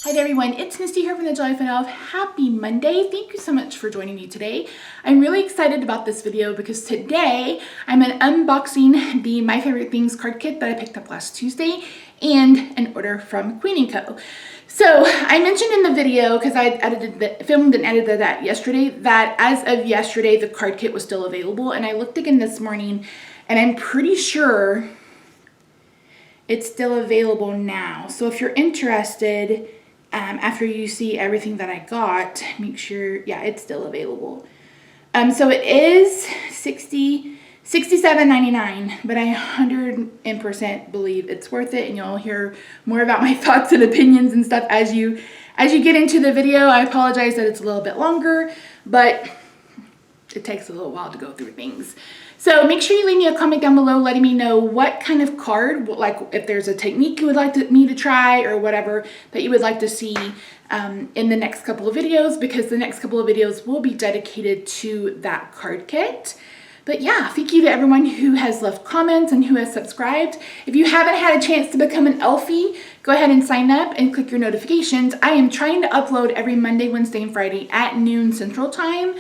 Hi there everyone, it's Misty here from TheJollyFatElf. Happy Monday. Thank you so much for joining me today. I'm really excited about this video because today I'm unboxing the My Favorite Things card kit that I picked up last Tuesday and an order from Queen & Co. So I mentioned in the video, because I filmed and edited that yesterday, that as of yesterday the card kit was still available, and I looked again this morning and I'm pretty sure it's still available now. So if you're interested, after you see everything that I got, make sure, yeah, it's still available. So it is $67.99, but I 100% believe it's worth it, and you'll hear more about my thoughts and opinions and stuff as you get into the video. I apologize that it's a little bit longer, but it takes a little while to go through things. So make sure you leave me a comment down below letting me know what kind of card, like if there's a technique you would like me to try or whatever that you would like to see in the next couple of videos, because the next couple of videos will be dedicated to that card kit. But yeah, thank you to everyone who has left comments and who has subscribed. If you haven't had a chance to become an Elfie, go ahead and sign up and click your notifications. I am trying to upload every Monday, Wednesday, and Friday at noon Central Time.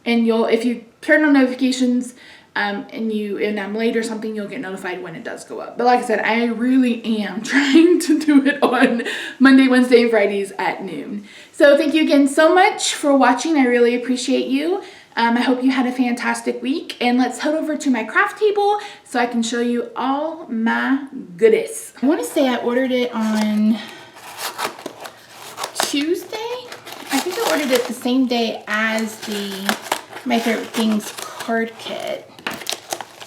And if you turn on notifications and I'm late or something, you'll get notified when it does go up. But like I said, I really am trying to do it on Monday, Wednesday, and Fridays at noon. So thank you again so much for watching. I really appreciate you. I hope you had a fantastic week, and let's head over to my craft table so I can show you all my goodies. I want to say I ordered it on Tuesday. I think I ordered it the same day as the My Favorite Things card kit,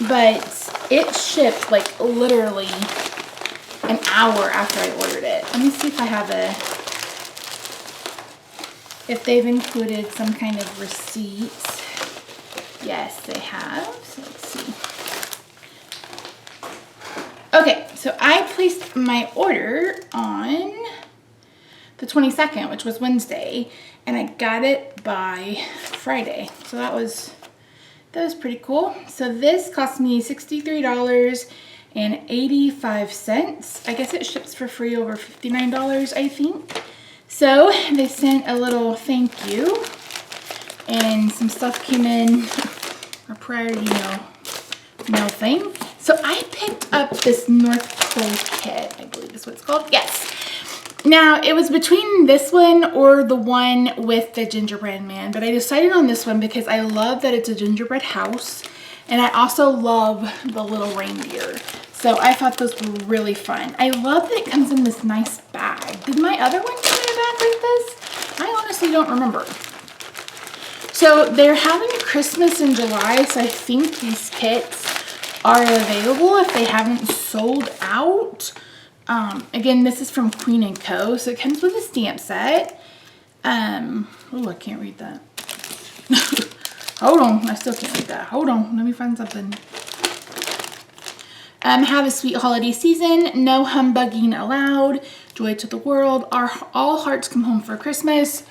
but it shipped like literally an hour after I ordered it. Let me see if I have if they've included some kind of receipt. Yes, they have. So let's see. Okay, so I placed my order on the 22nd, which was Wednesday, and I got it by Friday. So that was pretty cool. So this cost me $63.85. I guess it ships for free over $59, I think. So they sent a little thank you, and some stuff came in, a priority mail thing. So I picked up this North Pole kit, I believe is what it's called. Yes. Now, it was between this one or the one with the gingerbread man, but I decided on this one because I love that it's a gingerbread house, and I also love the little reindeer. So I thought those were really fun. I love that it comes in this nice bag. Did my other one come in a bag like this? I honestly don't remember. So they're having Christmas in July, so I think these kits are available if they haven't sold out. Again, this is from Queen & Co. So it comes with a stamp set. Oh, I can't read that. Hold on, I still can't read that. Hold on, let me find something. Have a sweet holiday season. No humbugging allowed. Joy to the world. All hearts come home for Christmas.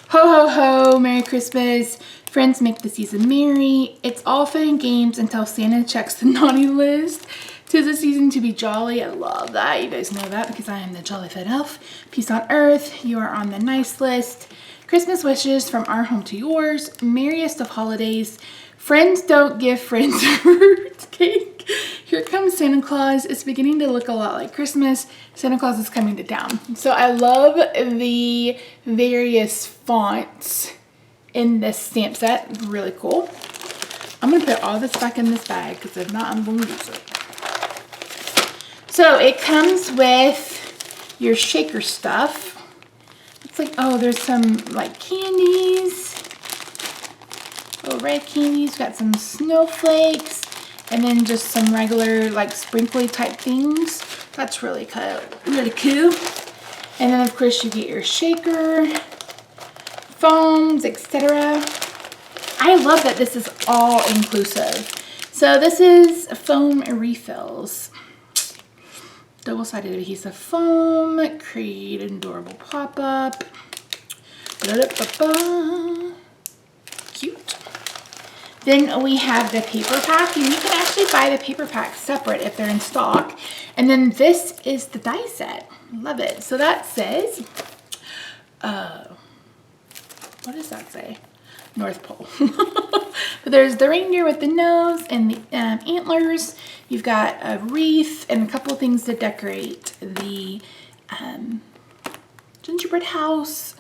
Ho, ho, ho. Merry Christmas. Friends make the season merry. It's all fun and games until Santa checks the naughty list. 'Tis a season to be jolly. I love that. You guys know that because I am the TheJollyFatElf. Peace on earth. You are on the nice list. Christmas wishes from our home to yours. Merriest of holidays. Friends don't give friends fruit cake. Here comes Santa Claus. It's beginning to look a lot like Christmas. Santa Claus is coming to town. So I love the various fonts in this stamp set. Really cool. I'm going to put all this back in this bag because if not, I'm going to lose it. So it comes with your shaker stuff. It's like, oh, there's some like candies. Little red candies. Got some snowflakes. And then just some regular like sprinkly type things. That's really cool. Really cool. And then of course you get your shaker, foams, etc. I love that this is all inclusive. So this is foam refills. Double-sided adhesive foam, create an adorable pop-up. Cute. Then we have the paper pack, and you can actually buy the paper pack separate if they're in stock. And then this is the die set. Love it. So that says, what does that say? North Pole. But there's the reindeer with the nose and the antlers. You've got a wreath and a couple of things to decorate the gingerbread house,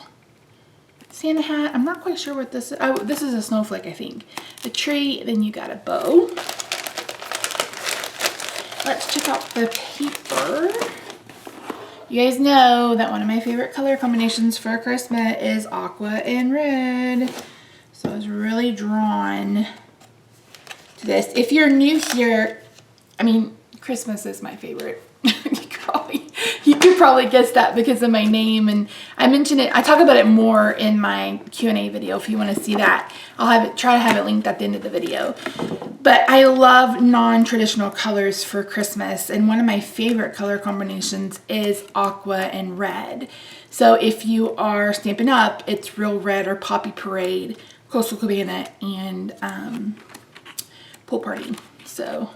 Santa hat. I'm not quite sure what this is. Oh, this is a snowflake, I think. A tree, then you got a bow. Let's check out the paper. You guys know that one of my favorite color combinations for Christmas is aqua and red. So I was really drawn to this. If you're new here, I mean, Christmas is my favorite. You could probably guess that because of my name, and I mention it. I talk about it more in my Q&A video if you want to see that. I'll have it, try to have it linked at the end of the video. But I love non-traditional colors for Christmas, and one of my favorite color combinations is aqua and red. So if you are Stampin' Up, it's Real Red or Poppy Parade, Coastal Cabana, and Pool Party. So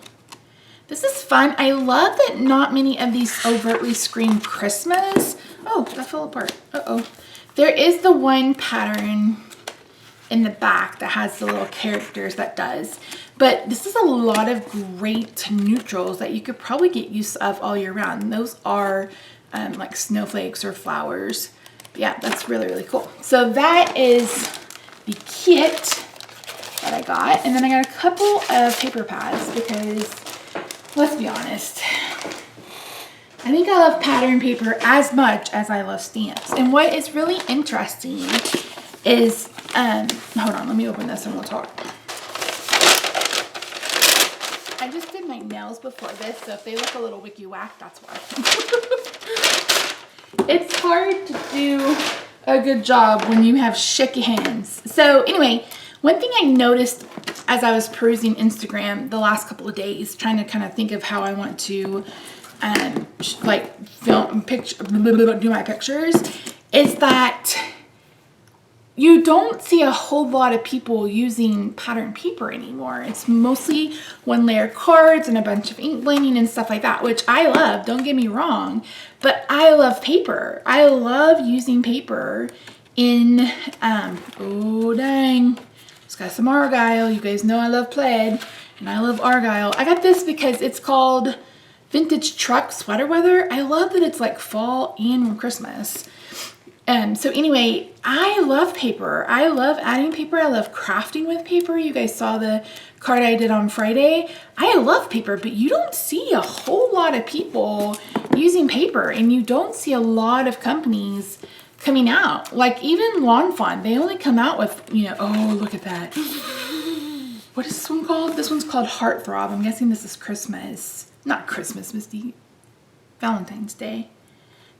this is fun. I love that not many of these overtly scream Christmas. Oh, that fell apart. Uh-oh. There is the one pattern in the back that has the little characters that does. But this is a lot of great neutrals that you could probably get use of all year round. And those are like snowflakes or flowers. But yeah, that's really, really cool. So that is the kit that I got. And then I got a couple of paper pads because, let's be honest, I think I love pattern paper as much as I love stamps. And what is really interesting is, hold on, let me open this and we'll talk. I just did my nails before this, so if they look a little wicky-whack, that's why. It's hard to do a good job when you have shaky hands. So anyway, one thing I noticed as I was perusing Instagram the last couple of days, trying to kind of think of how I want to like film, picture, do my pictures, is that you don't see a whole lot of people using pattern paper anymore. It's mostly one layer cards and a bunch of ink blending and stuff like that, which I love, don't get me wrong, but I love paper. I love using paper in, oh dang, it's got some Argyle. You guys know I love plaid and I love Argyle. I got this because it's called Vintage Truck Sweater Weather. I love that it's like fall and Christmas. So anyway, I love paper. I love adding paper. I love crafting with paper. You guys saw the card I did on Friday. I love paper, but you don't see a whole lot of people using paper, and you don't see a lot of companies coming out. Like even Lawn Fawn, they only come out with, you know, oh, look at that. What is this one called? This one's called Heartthrob. I'm guessing this is Christmas. Not Christmas, Misty. Valentine's Day.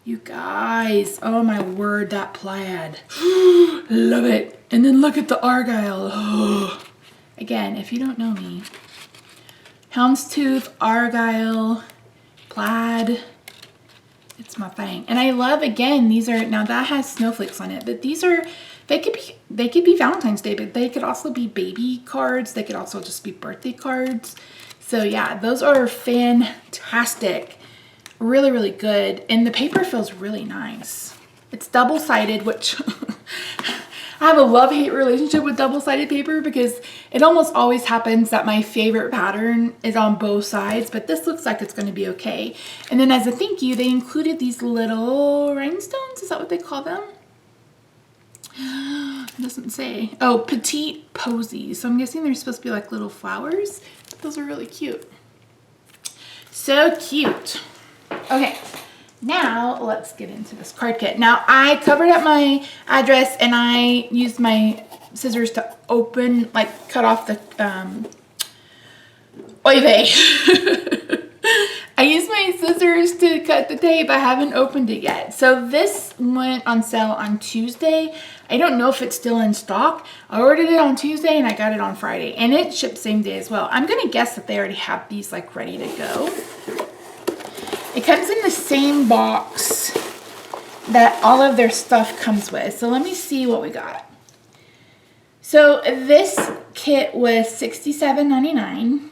You guys, oh my word, that plaid. Love it. And then look at the Argyle. Oh. Again, if you don't know me, houndstooth, Argyle, plaid, it's my thing. And I love, again, these are, now that has snowflakes on it, but these are, they could be Valentine's Day, but they could also be baby cards. They could also just be birthday cards. So yeah, those are fantastic. Really, really good. And the paper feels really nice. It's double-sided, which I have a love-hate relationship with double-sided paper because it almost always happens that my favorite pattern is on both sides, but this looks like it's going to be okay. And then as a thank you, they included these little rhinestones. Is that what they call them? It doesn't say. Oh, Petite posies. So I'm guessing they're supposed to be like little flowers. Those are really cute. So cute. Okay, now let's get into this card kit. Now I covered up my address and I used my scissors to open, like cut off the oy vey. I used my scissors to cut the tape. I haven't opened it yet. So this went on sale on Tuesday. I don't know if it's still in stock. I ordered it on Tuesday and I got it on Friday, and it shipped same day as well. I'm gonna guess that they already have these like ready to go. It comes in the same box that all of their stuff comes with. So let me see what we got. So this kit was $67.99.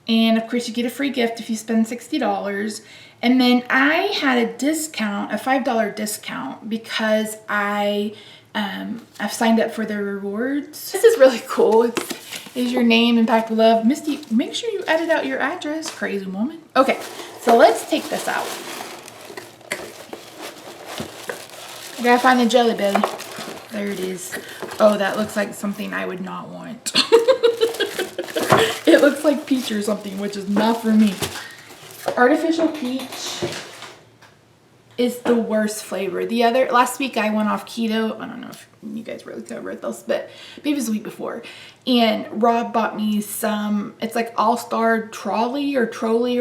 And of course you get a free gift if you spend $60. And then I had a discount, a $5 discount, because I've signed up for their rewards. This is really cool. Is your name and packed with love. Misty, make sure you edit out your address, crazy woman. Okay, so let's take this out. I gotta find the Jelly Belly. There it is. Oh, that looks like something I would not want. It looks like peach or something, which is not for me. Artificial peach is the worst flavor. Last week I went off keto. I don't know if you guys really covered this, but maybe it was the week before. And Rob bought me some, it's like All-Star Trolley or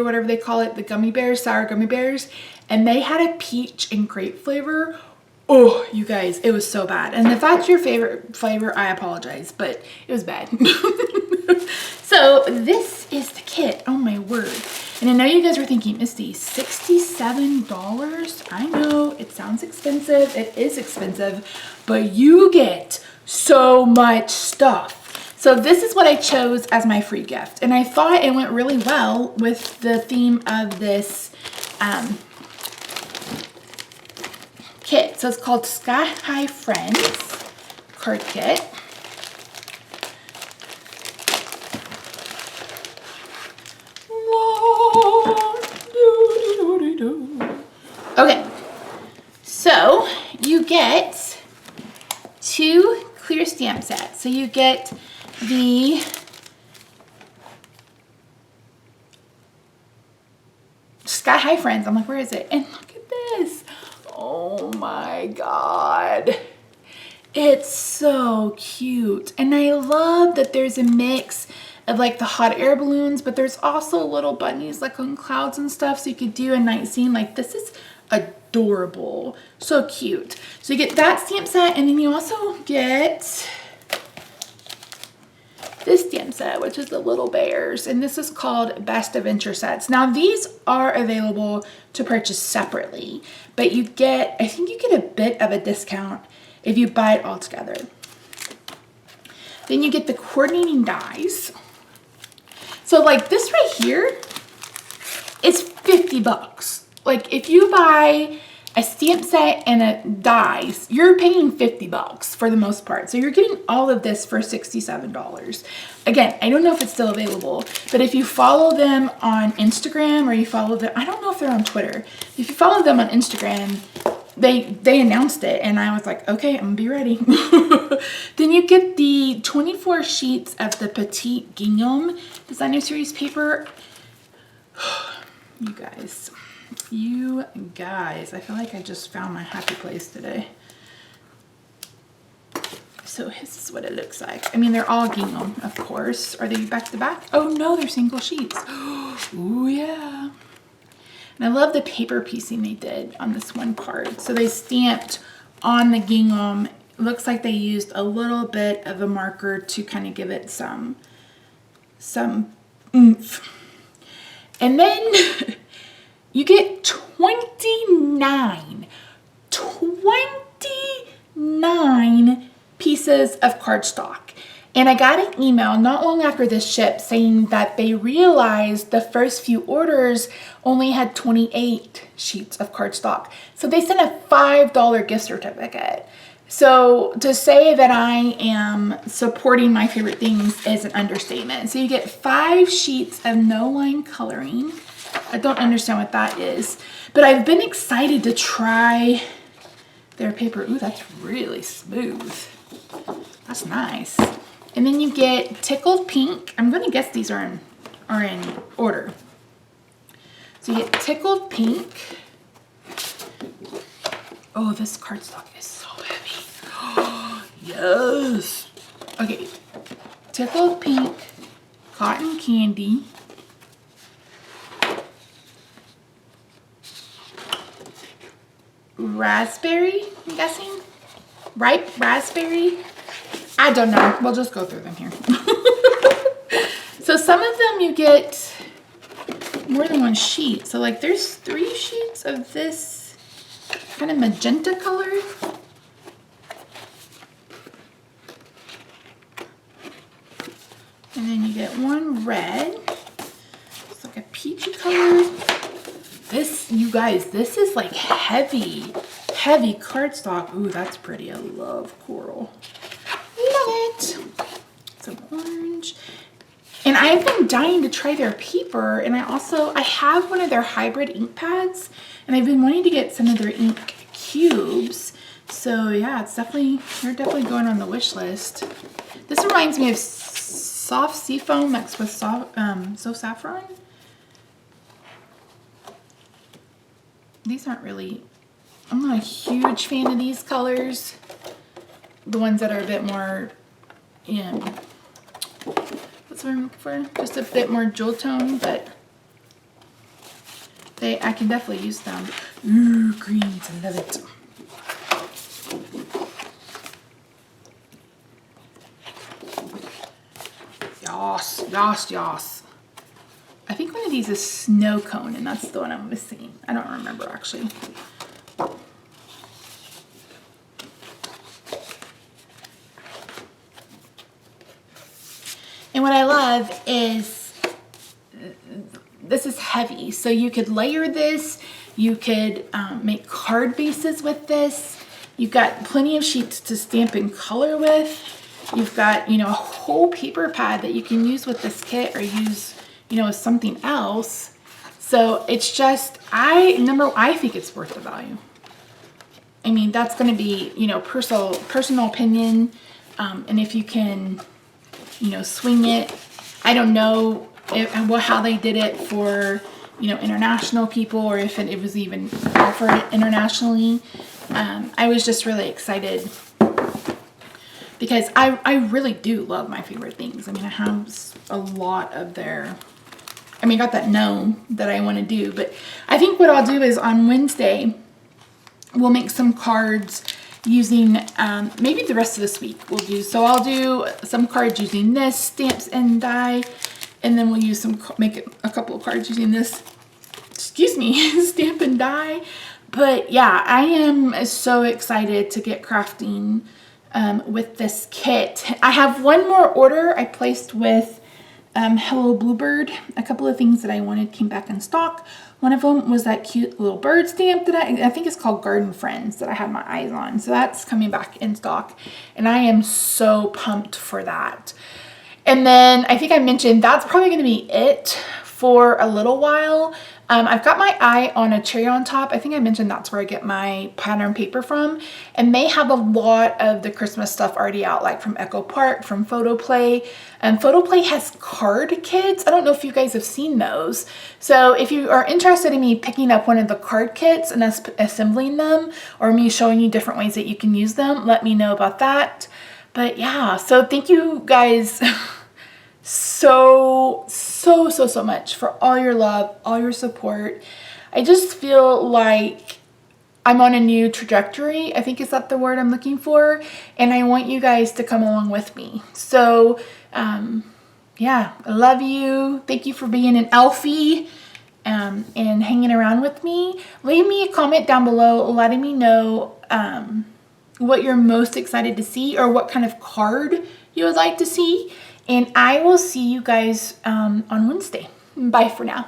whatever they call it, the gummy bears, sour gummy bears. And they had a peach and grape flavor. Oh, you guys, it was so bad. And if that's your favorite flavor, I apologize, but it was bad. So this is the kit. Oh my word. And I know you guys were thinking, Misty, $67? I know it sounds expensive. It is expensive, but you get so much stuff. So this is what I chose as my free gift. And I thought it went really well with the theme of this kit. So it's called Sky High Friends card kit. Okay, so you get 2 clear stamp sets. So you get the Sky High Friends. I'm like, where is it? And look at this. Oh my God. It's so cute. And I love that there's a mix of like the hot air balloons, but there's also little bunnies like on clouds and stuff. So you could do a night scene. Like, this is adorable. So cute. So you get that stamp set, and then you also get this stamp set, which is the little bears. And this is called Best Adventure Sets. Now these are available to purchase separately, but you get, I think you get a bit of a discount if you buy it all together. Then you get the coordinating dies. So like this right here is 50 bucks. Like if you buy a stamp set and a dies, you're paying 50 bucks for the most part. So you're getting all of this for $67. Again, I don't know if it's still available, but if you follow them on Instagram, or you follow them, I don't know if they're on Twitter. If you follow them on Instagram, they announced it, and I was like, okay, I'm gonna be ready. Then you get the 24 sheets of the Petite Gingham designer series paper. You guys, I feel like I just found my happy place today. So this is what it looks like. I mean, they're all Gingham, of course. Are they back to back? Oh no, they're single sheets. Oh yeah. And I love the paper piecing they did on this one card. So they stamped on the Gingham. It looks like they used a little bit of a marker to kind of give it some oomph. And then you get 29 pieces of cardstock. And I got an email not long after this ship saying that they realized the first few orders only had 28 sheets of cardstock. So they sent a $5 gift certificate. So to say that I am supporting my favorite things is an understatement. So you get 5 sheets of no line coloring. I don't understand what that is, but I've been excited to try their paper. Ooh, that's really smooth. That's nice. And then you get Tickled Pink. I'm gonna guess these are in order. So you get Tickled Pink. Oh, this cardstock is so heavy. Yes. Okay, Tickled Pink, Cotton Candy, Raspberry, I'm guessing. Ripe Raspberry. I don't know. We'll just go through them here. So some of them you get more than one sheet. So like there's 3 sheets of this kind of magenta color. And then you get one red. It's like a peachy color. This, you guys, this is like heavy cardstock. Ooh, that's pretty. I love coral. Love it. Some orange. And I've been dying to try their paper, and I have one of their hybrid ink pads, and I've been wanting to get some of their ink cubes. So yeah, they're definitely going on the wish list. This reminds me of soft seafoam mixed with soft saffron. These aren't really, I'm not a huge fan of these colors. The ones that are a bit more, what's what I'm looking for? Just a bit more jewel tone, but I can definitely use them. Ooh, greens, I love it. Yas. I think one of these is snow cone, and that's the one I'm missing. I don't remember actually. And what I love is this is heavy, so you could layer this. You could make card bases with this. You've got plenty of sheets to stamp and color with. You've got, a whole paper pad that you can use with this kit or use, as something else. So it's just, I think it's worth the value. I mean, that's going to be, personal opinion. And if you can, swing it. I don't know how they did it for, international people, or if it was even offered internationally. I was just really excited because I really do love My Favorite Things. I mean, I have a lot of their, I got that gnome that I want to do, but I think what I'll do is on Wednesday, we'll make some cards using, maybe the rest of this week we'll do. So I'll do some cards using this, stamps and die, and then we'll use make a couple of cards using this, stamp and die. But yeah, I am so excited to get crafting with this kit. I have one more order I placed with Hello Bluebird. A couple of things that I wanted came back in stock. One of them was that cute little bird stamp that I think it's called Garden Friends that I had my eyes on. So that's coming back in stock, and I am so pumped for that. And then I think I mentioned that's probably going to be it for a little while. I've got my eye on a cherry on top. I think I mentioned that's where I get my pattern paper from, and they have a lot of the Christmas stuff already out, like from Echo Park, from Photoplay. And Photoplay has card kits. I don't know if you guys have seen those. So if you are interested in me picking up one of the card kits and assembling them, or me showing you different ways that you can use them, let me know about that. But yeah, so thank you guys so much for all your love, all your support. I just feel like I'm on a new trajectory. I think is that the word I'm looking for, and I want you guys to come along with me. So yeah, I love you. Thank you for being an elfie and hanging around with me. Leave me a comment down below letting me know what you're most excited to see, or what kind of card you would like to see. And I will see you guys on Wednesday. Bye for now.